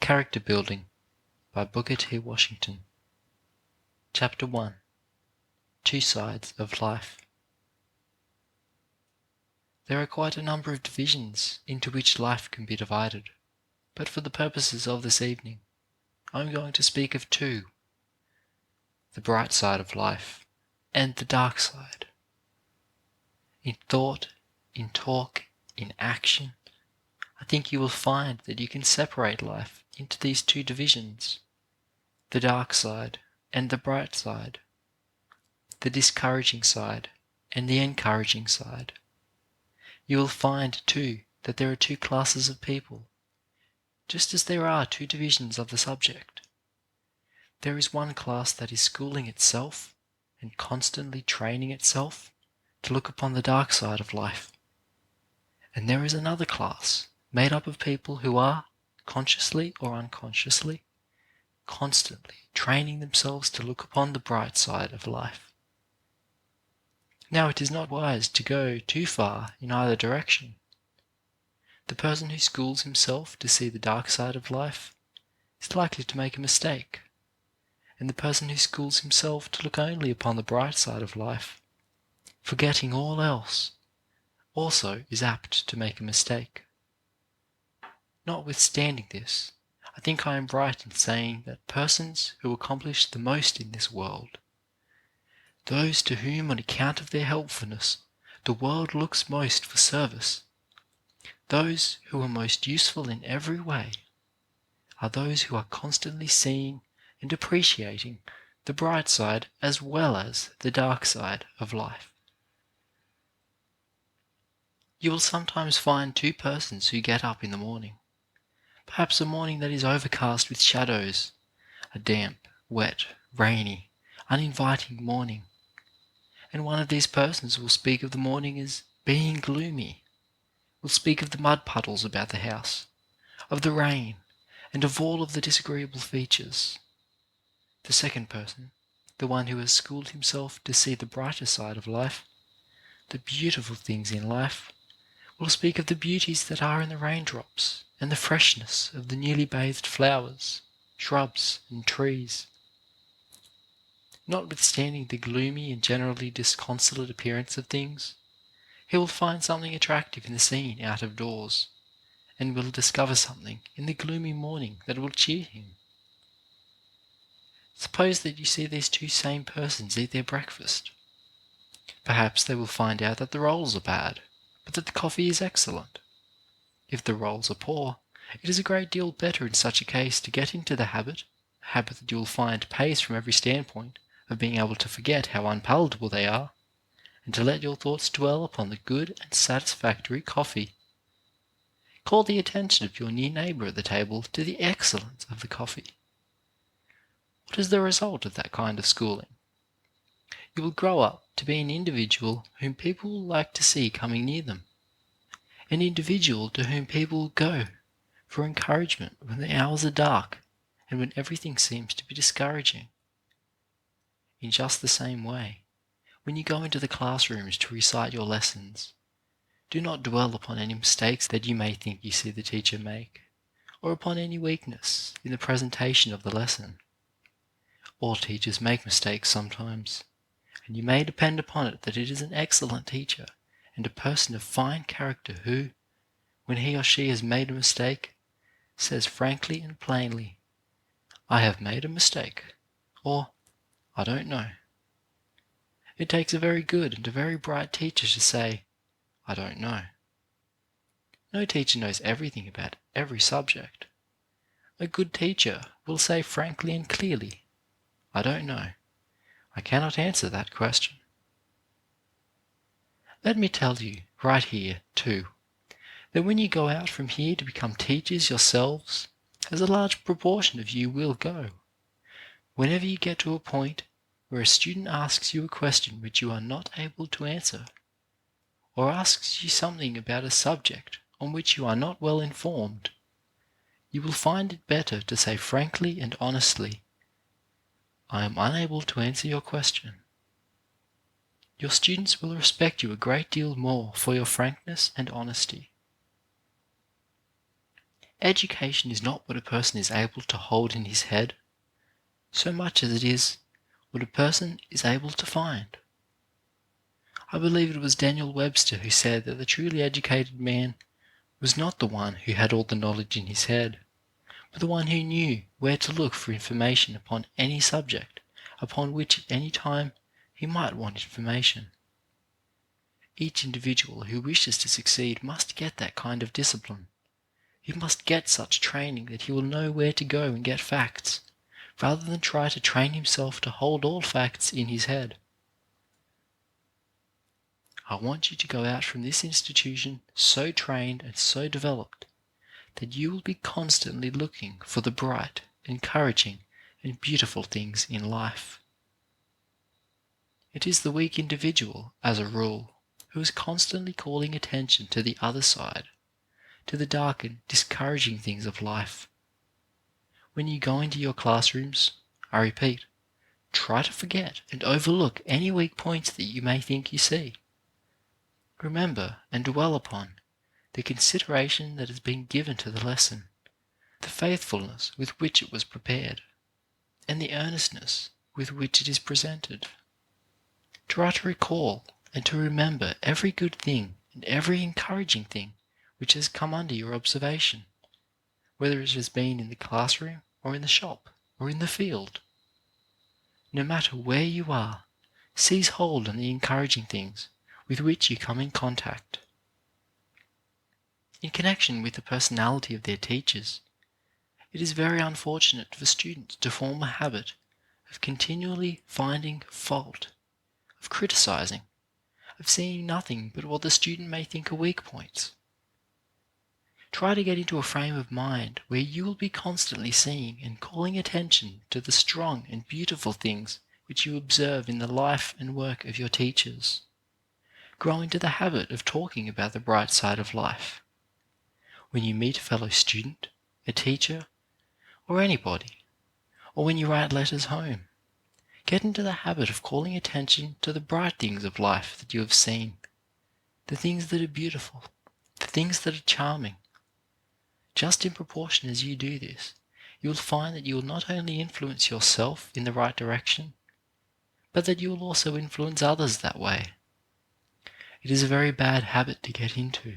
Character Building by Booker T. Washington. Chapter 1. Two Sides of Life. There are quite a number of divisions into which life can be divided, but for the purposes of this evening, I am going to speak of two: the bright side of life and the dark side. In thought, in talk, in action, I think you will find that you can separate life into these two divisions: the dark side and the bright side, the discouraging side and the encouraging side. You will find, too, that there are two classes of people, just as there are two divisions of the subject. There is one class that is schooling itself and constantly training itself to look upon the dark side of life. And there is another class made up of people who are, consciously or unconsciously, constantly training themselves to look upon the bright side of life. Now, it is not wise to go too far in either direction. The person who schools himself to see the dark side of life is likely to make a mistake, and the person who schools himself to look only upon the bright side of life, forgetting all else, also is apt to make a mistake. Notwithstanding this, I think I am right in saying that persons who accomplish the most in this world, those to whom on account of their helpfulness the world looks most for service, those who are most useful in every way, are those who are constantly seeing and appreciating the bright side as well as the dark side of life. You will sometimes find two persons who get up in the morning, perhaps a morning that is overcast with shadows, a damp, wet, rainy, uninviting morning, and one of these persons will speak of the morning as being gloomy, will speak of the mud puddles about the house, of the rain, and of all of the disagreeable features. The second person, the one who has schooled himself to see the brighter side of life, the beautiful things in life, will speak of the beauties that are in the raindrops and the freshness of the newly bathed flowers, shrubs, and trees. Notwithstanding the gloomy and generally disconsolate appearance of things, he will find something attractive in the scene out of doors, and will discover something in the gloomy morning that will cheer him. Suppose that you see these two same persons eat their breakfast. Perhaps they will find out that the rolls are bad, but that the coffee is excellent. If the rolls are poor, it is a great deal better in such a case to get into the habit, a habit that you will find pays from every standpoint, of being able to forget how unpalatable they are, and to let your thoughts dwell upon the good and satisfactory coffee. Call the attention of your near neighbour at the table to the excellence of the coffee. What is the result of that kind of schooling? You will grow up to be an individual whom people will like to see coming near them, an individual to whom people will go for encouragement when the hours are dark and when everything seems to be discouraging. In just the same way, when you go into the classrooms to recite your lessons, do not dwell upon any mistakes that you may think you see the teacher make, or upon any weakness in the presentation of the lesson. All teachers make mistakes sometimes, and you may depend upon it that it is an excellent teacher and a person of fine character who, when he or she has made a mistake, says frankly and plainly, "I have made a mistake," or "I don't know." It takes a very good and a very bright teacher to say, "I don't know." No teacher knows everything about every subject. A good teacher will say frankly and clearly, "I don't know. I cannot answer that question." Let me tell you right here, too, that when you go out from here to become teachers yourselves, as a large proportion of you will go, whenever you get to a point where a student asks you a question which you are not able to answer, or asks you something about a subject on which you are not well informed, you will find it better to say frankly and honestly, "I am unable to answer your question." Your students will respect you a great deal more for your frankness and honesty. Education is not what a person is able to hold in his head, so much as it is what a person is able to find. I believe it was Daniel Webster who said that the truly educated man was not the one who had all the knowledge in his head, but the one who knew where to look for information upon any subject upon which at any time he might want information. Each individual who wishes to succeed must get that kind of discipline. He must get such training that he will know where to go and get facts, rather than try to train himself to hold all facts in his head. I want you to go out from this institution so trained and so developed that you will be constantly looking for the bright, encouraging, and beautiful things in life. It is the weak individual, as a rule, who is constantly calling attention to the other side, to the dark and discouraging things of life. When you go into your classrooms, I repeat, try to forget and overlook any weak points that you may think you see. Remember and dwell upon the consideration that has been given to the lesson, the faithfulness with which it was prepared, and the earnestness with which it is presented. Try to recall and to remember every good thing and every encouraging thing which has come under your observation, whether it has been in the classroom or in the shop or in the field. No matter where you are, seize hold on the encouraging things with which you come in contact. In connection with the personality of their teachers, it is very unfortunate for students to form a habit of continually finding fault, of criticizing, of seeing nothing but what the student may think are weak points. Try to get into a frame of mind where you will be constantly seeing and calling attention to the strong and beautiful things which you observe in the life and work of your teachers. Grow into the habit of talking about the bright side of life. When you meet a fellow student, a teacher, or anybody, or when you write letters home, get into the habit of calling attention to the bright things of life that you have seen, the things that are beautiful, the things that are charming. Just in proportion as you do this, you will find that you will not only influence yourself in the right direction, but that you will also influence others that way. It is a very bad habit to get into,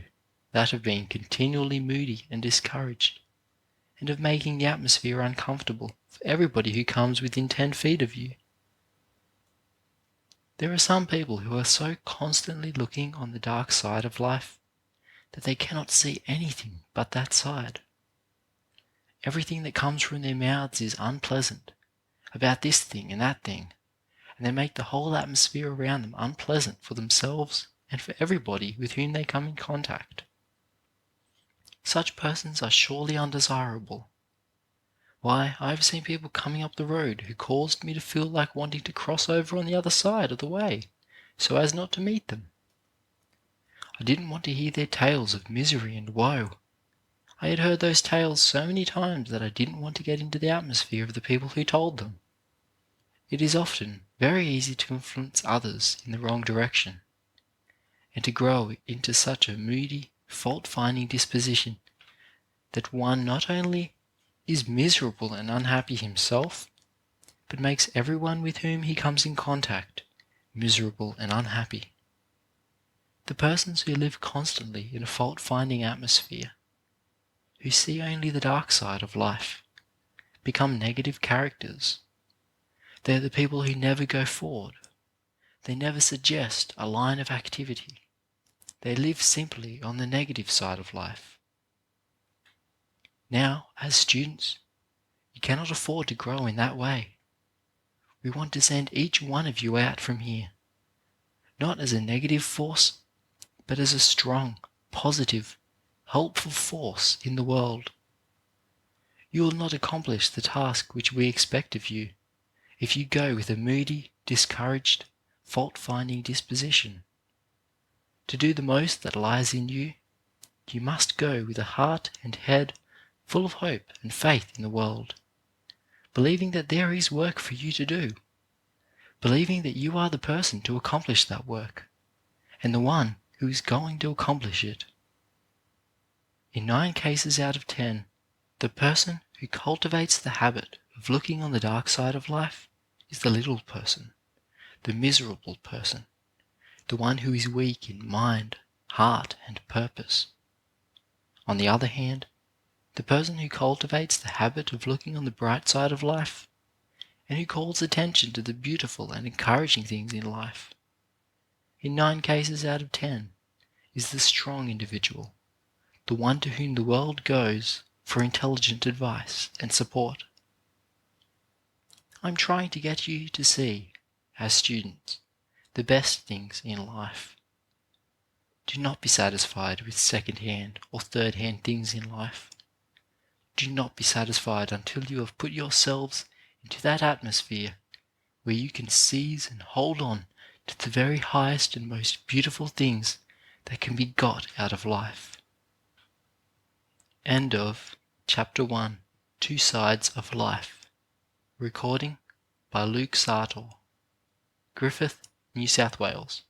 that of being continually moody and discouraged, and of making the atmosphere uncomfortable for everybody who comes within 10 feet of you. There are some people who are so constantly looking on the dark side of life that they cannot see anything but that side. Everything that comes from their mouths is unpleasant, about this thing and that thing, and they make the whole atmosphere around them unpleasant for themselves and for everybody with whom they come in contact. Such persons are surely undesirable. Why, I have seen people coming up the road who caused me to feel like wanting to cross over on the other side of the way, so as not to meet them. I didn't want to hear their tales of misery and woe. I had heard those tales so many times that I didn't want to get into the atmosphere of the people who told them. It is often very easy to influence others in the wrong direction, and to grow into such a moody, fault-finding disposition that one not only is miserable and unhappy himself, but makes everyone with whom he comes in contact miserable and unhappy. The persons who live constantly in a fault-finding atmosphere, who see only the dark side of life, become negative characters. They are the people who never go forward. They never suggest a line of activity. They live simply on the negative side of life. Now, as students, you cannot afford to grow in that way. We want to send each one of you out from here, not as a negative force, but as a strong, positive, helpful force in the world. You will not accomplish the task which we expect of you if you go with a moody, discouraged, fault-finding disposition. To do the most that lies in you, you must go with a heart and head full of hope and faith in the world, believing that there is work for you to do, believing that you are the person to accomplish that work, and the one who is going to accomplish it. In 9 cases out of 10, The person who cultivates the habit of looking on the dark side of life is the little person, the miserable person, the one who is weak in mind, heart, and purpose. On the other hand, the person who cultivates the habit of looking on the bright side of life, and who calls attention to the beautiful and encouraging things in life, in 9 cases out of 10, is the strong individual, the one to whom the world goes for intelligent advice and support. I'm trying to get you to see, as students, the best things in life. Do not be satisfied with second-hand or third-hand things in life. Do not be satisfied until you have put yourselves into that atmosphere where you can seize and hold on to the very highest and most beautiful things that can be got out of life. End of Chapter 1, 2 Sides of Life. Recording by Luke Sartor. Griffith, New South Wales.